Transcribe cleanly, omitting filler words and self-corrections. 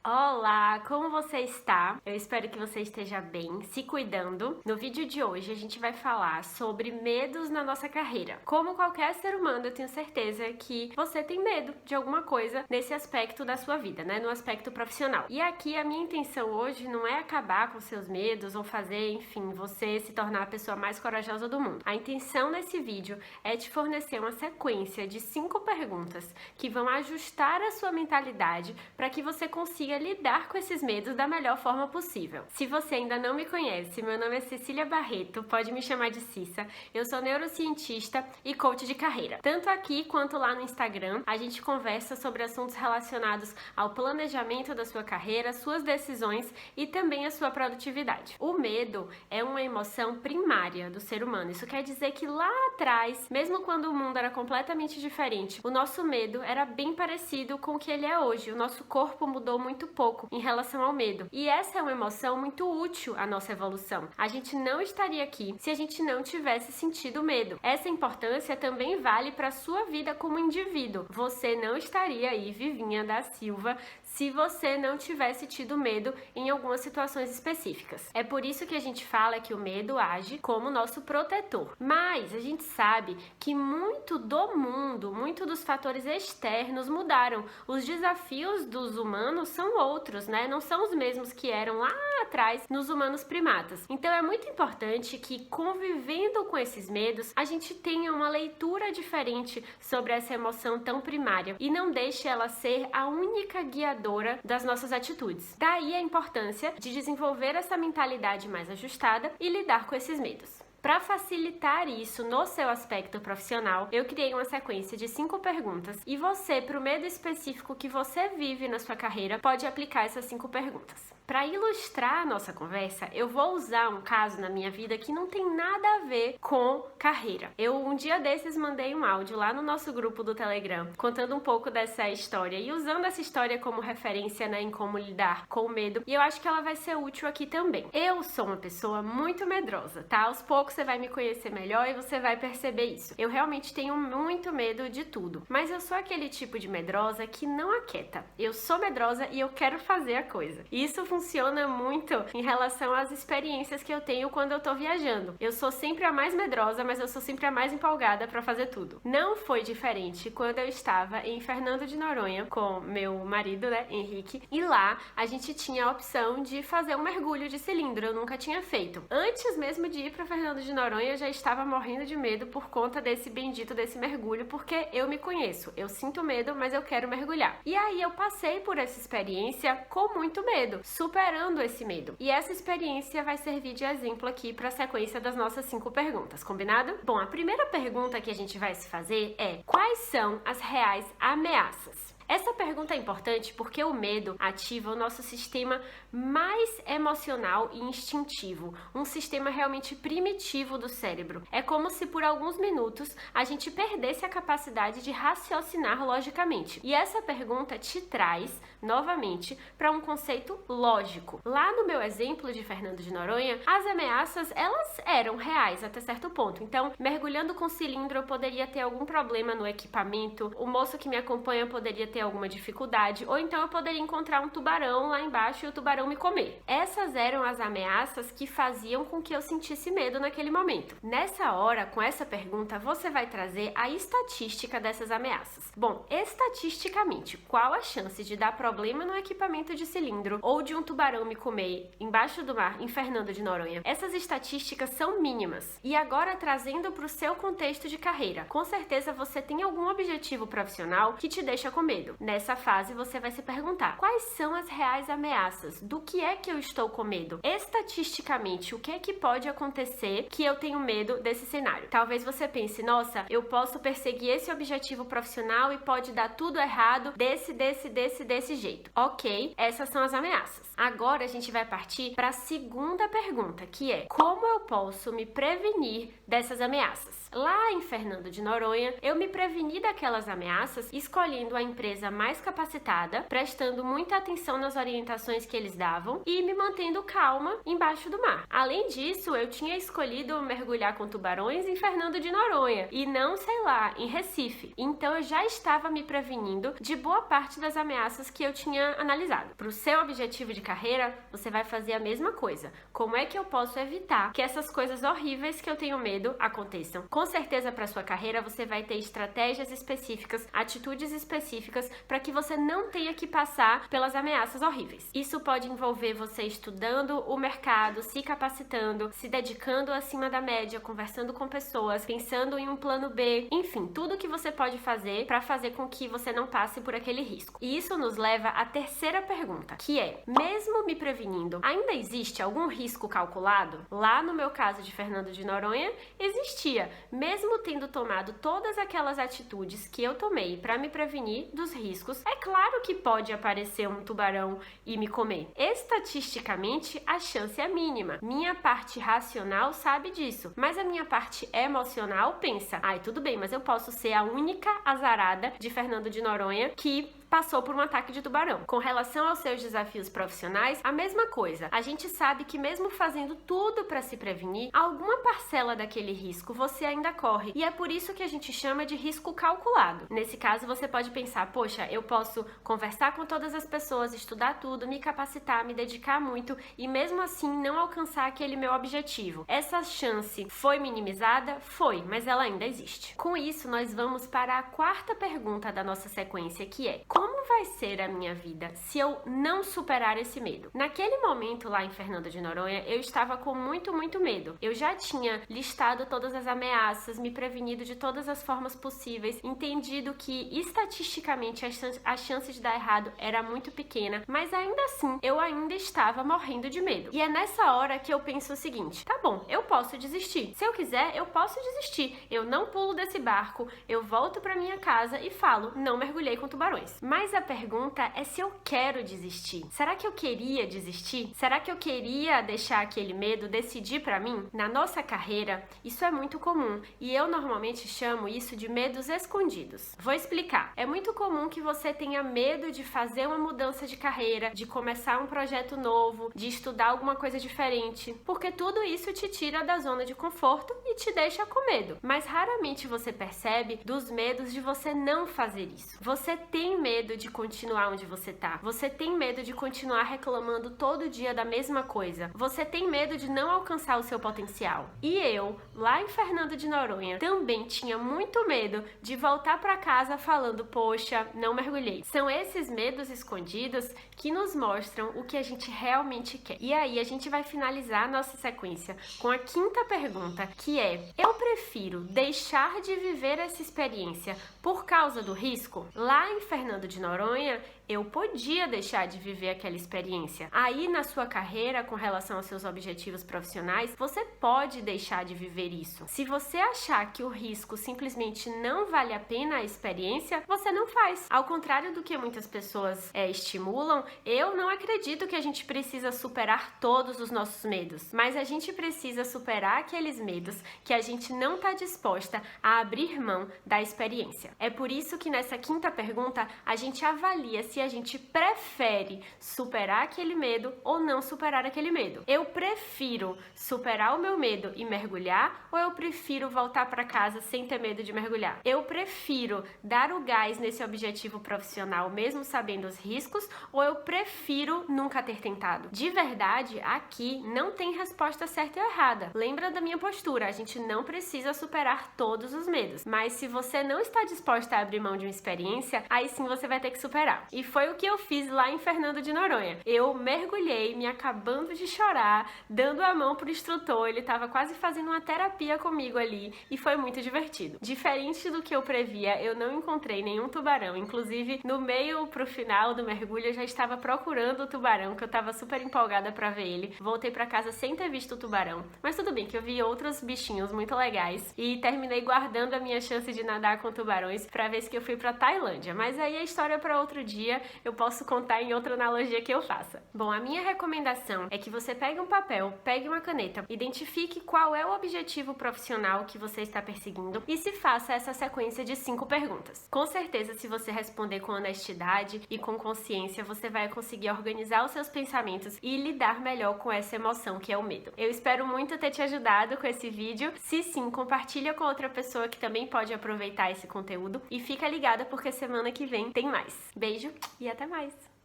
Olá, como você está? Eu espero que você esteja bem, se cuidando. No vídeo de hoje a gente vai falar sobre medos na nossa carreira. Como qualquer ser humano, eu tenho certeza que você tem medo de alguma coisa nesse aspecto da sua vida, né? No aspecto profissional. E aqui a minha intenção hoje não é acabar com seus medos ou fazer, enfim, você se tornar a pessoa mais corajosa do mundo. A intenção nesse vídeo é te fornecer uma sequência de 5 perguntas que vão ajustar a sua mentalidade para que você consiga lidar com esses medos da melhor forma possível. Se você ainda não me conhece, meu nome é Cecília Barreto, pode me chamar de Cissa. Eu sou neurocientista e coach de carreira. Tanto aqui quanto lá no Instagram, a gente conversa sobre assuntos relacionados ao planejamento da sua carreira, suas decisões e também a sua produtividade. O medo é uma emoção primária do ser humano. Isso quer dizer que lá atrás, mesmo quando o mundo era completamente diferente, o nosso medo era bem parecido com o que ele é hoje. O nosso corpo mudou muito pouco em relação ao medo. E essa é uma emoção muito útil à nossa evolução. A gente não estaria aqui se a gente não tivesse sentido medo. Essa importância também vale para a sua vida como indivíduo. Você não estaria aí, Vivinha da Silva, se você não tivesse tido medo em algumas situações específicas. É por isso que a gente fala que o medo age como nosso protetor. Mas a gente sabe que muito do mundo, muito dos fatores externos mudaram. Os desafios dos humanos são outros, né? Não são os mesmos que eram lá atrás nos humanos primatas. Então é muito importante que, convivendo com esses medos, a gente tenha uma leitura diferente sobre essa emoção tão primária e não deixe ela ser a única guiadora das nossas atitudes. Daí a importância de desenvolver essa mentalidade mais ajustada e lidar com esses medos. Para facilitar isso no seu aspecto profissional, eu criei uma sequência de 5 perguntas e você, para o medo específico que você vive na sua carreira, pode aplicar essas 5 perguntas. Para ilustrar a nossa conversa, eu vou usar um caso na minha vida que não tem nada a ver com carreira. Eu, um dia desses, mandei um áudio lá no nosso grupo do Telegram, contando um pouco dessa história e usando essa história como referência, né, em como lidar com o medo, e eu acho que ela vai ser útil aqui também. Eu sou uma pessoa muito medrosa, tá? Aos poucos você vai me conhecer melhor e você vai perceber isso. Eu realmente tenho muito medo de tudo, mas eu sou aquele tipo de medrosa que não aquieta. Eu sou medrosa e eu quero fazer a coisa. Isso funciona muito em relação às experiências que eu tenho quando eu tô viajando. Eu sou sempre a mais medrosa, mas eu sou sempre a mais empolgada pra fazer tudo. Não foi diferente quando eu estava em Fernando de Noronha com meu marido, né, Henrique, e lá a gente tinha a opção de fazer um mergulho de cilindro. Eu nunca tinha feito. Antes mesmo de ir pra Fernando de Noronha, eu já estava morrendo de medo por conta desse bendito desse mergulho, porque eu me conheço. Eu sinto medo, mas eu quero mergulhar. E aí eu passei por essa experiência com muito medo, superando esse medo. E essa experiência vai servir de exemplo aqui para a sequência das nossas 5 perguntas, combinado? Bom, a primeira pergunta que a gente vai se fazer é: quais são as reais ameaças? Essa pergunta é importante porque o medo ativa o nosso sistema mais emocional e instintivo, um sistema realmente primitivo do cérebro. É como se por alguns minutos a gente perdesse a capacidade de raciocinar logicamente. E essa pergunta te traz, novamente, para um conceito lógico. Lá no meu exemplo de Fernando de Noronha, as ameaças, elas eram reais até certo ponto. Então, mergulhando com cilindro, eu poderia ter algum problema no equipamento, o moço que me acompanha poderia ter alguma dificuldade, ou então eu poderia encontrar um tubarão lá embaixo e o tubarão me comer. Essas eram as ameaças que faziam com que eu sentisse medo naquele momento. Nessa hora, com essa pergunta, você vai trazer a estatística dessas ameaças. Bom, estatisticamente, qual a chance de dar problema no equipamento de cilindro ou de um tubarão me comer embaixo do mar em Fernando de Noronha? Essas estatísticas são mínimas. E agora, trazendo para o seu contexto de carreira, com certeza você tem algum objetivo profissional que te deixa com medo. Nessa fase, você vai se perguntar: quais são as reais ameaças? Do que é que eu estou com medo? Estatisticamente, o que é que pode acontecer que eu tenho medo desse cenário? Talvez você pense: nossa, eu posso perseguir esse objetivo profissional e pode dar tudo errado desse jeito. Ok, essas são as ameaças. Agora a gente vai partir para a segunda pergunta, que é: como eu posso me prevenir dessas ameaças? ameaças. Lá em Fernando de Noronha, eu me preveni daquelas ameaças escolhendo a empresa mais capacitada, prestando muita atenção nas orientações que eles davam e me mantendo calma embaixo do mar. Além disso, eu tinha escolhido mergulhar com tubarões em Fernando de Noronha e não, sei lá, em Recife. Então eu já estava me prevenindo de boa parte das ameaças que eu tinha analisado. Para o seu objetivo de carreira, você vai fazer a mesma coisa. Como é que eu posso evitar que essas coisas horríveis que eu tenho medo aconteçam? Com certeza, para sua carreira, você vai ter estratégias específicas, atitudes específicas para que você não tenha que passar pelas ameaças horríveis. Isso pode envolver você estudando o mercado, se capacitando, se dedicando acima da média, conversando com pessoas, pensando em um plano B, enfim, tudo que você pode fazer para fazer com que você não passe por aquele risco. E isso nos leva à terceira pergunta, que é: mesmo me prevenindo, ainda existe algum risco calculado? Lá no meu caso de Fernando de Noronha, existia, mesmo tendo tomado todas aquelas atitudes que eu tomei para me prevenir dos riscos. É claro que pode aparecer um tubarão e me comer. Estatisticamente, a chance é mínima. Minha parte racional sabe disso, mas a minha parte emocional pensa: ai, tudo bem, mas eu posso ser a única azarada de Fernando de Noronha que passou por um ataque de tubarão. Com relação aos seus desafios profissionais, a mesma coisa. A gente sabe que mesmo fazendo tudo para se prevenir, alguma parcela daquele risco você ainda corre. E é por isso que a gente chama de risco calculado. Nesse caso, você pode pensar: poxa, eu posso conversar com todas as pessoas, estudar tudo, me capacitar, me dedicar muito e mesmo assim não alcançar aquele meu objetivo. Essa chance foi minimizada? Foi, mas ela ainda existe. Com isso, nós vamos para a quarta pergunta da nossa sequência, que é: como vai ser a minha vida se eu não superar esse medo? Naquele momento lá em Fernando de Noronha, eu estava com muito medo. Eu já tinha listado todas as ameaças, me prevenido de todas as formas possíveis, entendido que estatisticamente a chance de dar errado era muito pequena, mas ainda assim eu ainda estava morrendo de medo. E é nessa hora que eu penso o seguinte: tá bom, eu posso desistir. Se eu quiser, eu posso desistir. Eu não pulo desse barco, eu volto para minha casa e falo: não mergulhei com tubarões. Mas a pergunta é se eu quero desistir. Será que eu queria desistir? Será que eu queria deixar aquele medo decidir para mim? Na nossa carreira, isso é muito comum e eu normalmente chamo isso de medos escondidos. Vou explicar. É muito comum que você tenha medo de fazer uma mudança de carreira, de começar um projeto novo, de estudar alguma coisa diferente, porque tudo isso te tira da zona de conforto e te deixa com medo. Mas raramente você percebe dos medos de você não fazer isso. Você tem medo de continuar onde você tá. Você tem medo de continuar reclamando todo dia da mesma coisa. Você tem medo de não alcançar o seu potencial. E eu, lá em Fernando de Noronha, também tinha muito medo de voltar para casa falando: poxa, não mergulhei. São esses medos escondidos que nos mostram o que a gente realmente quer. E aí a gente vai finalizar a nossa sequência com a quinta pergunta, que é: eu prefiro deixar de viver essa experiência por causa do risco? Lá em Fernando de Noronha, eu podia deixar de viver aquela experiência. Aí, na sua carreira, com relação aos seus objetivos profissionais, você pode deixar de viver isso. Se você achar que o risco simplesmente não vale a pena a experiência, você não faz. Ao contrário do que muitas pessoas estimulam, eu não acredito que a gente precisa superar todos os nossos medos, mas a gente precisa superar aqueles medos que a gente não está disposta a abrir mão da experiência. É por isso que nessa quinta pergunta, a gente avalia se a gente prefere superar aquele medo ou não superar aquele medo. Eu prefiro superar o meu medo e mergulhar, ou eu prefiro voltar para casa sem ter medo de mergulhar? Eu prefiro dar o gás nesse objetivo profissional mesmo sabendo os riscos, ou eu prefiro nunca ter tentado? De verdade, aqui não tem resposta certa ou errada. Lembra da minha postura, a gente não precisa superar todos os medos, mas se você não está disposta a abrir mão de uma experiência, aí sim você vai ter que superar. E foi o que eu fiz lá em Fernando de Noronha. Eu mergulhei, me acabando de chorar, dando a mão pro instrutor, ele tava quase fazendo uma terapia comigo ali, e foi muito divertido. Diferente do que eu previa, eu não encontrei nenhum tubarão, inclusive no meio pro final do mergulho eu já estava procurando o tubarão, que eu tava super empolgada pra ver ele. Voltei pra casa sem ter visto o tubarão, mas tudo bem que eu vi outros bichinhos muito legais, e terminei guardando a minha chance de nadar com tubarões pra vez que eu fui pra Tailândia. Mas aí a história é pra outro dia. dia eu posso contar em outra analogia que eu faça. Bom, a minha recomendação é que você pegue um papel, pegue uma caneta, identifique qual é o objetivo profissional que você está perseguindo e se faça essa sequência de 5 perguntas. Com certeza, se você responder com honestidade e com consciência, você vai conseguir organizar os seus pensamentos e lidar melhor com essa emoção que é o medo. Eu espero muito ter te ajudado com esse vídeo. Se sim, compartilha com outra pessoa que também pode aproveitar esse conteúdo e fica ligada porque semana que vem tem mais. Beijo e até mais!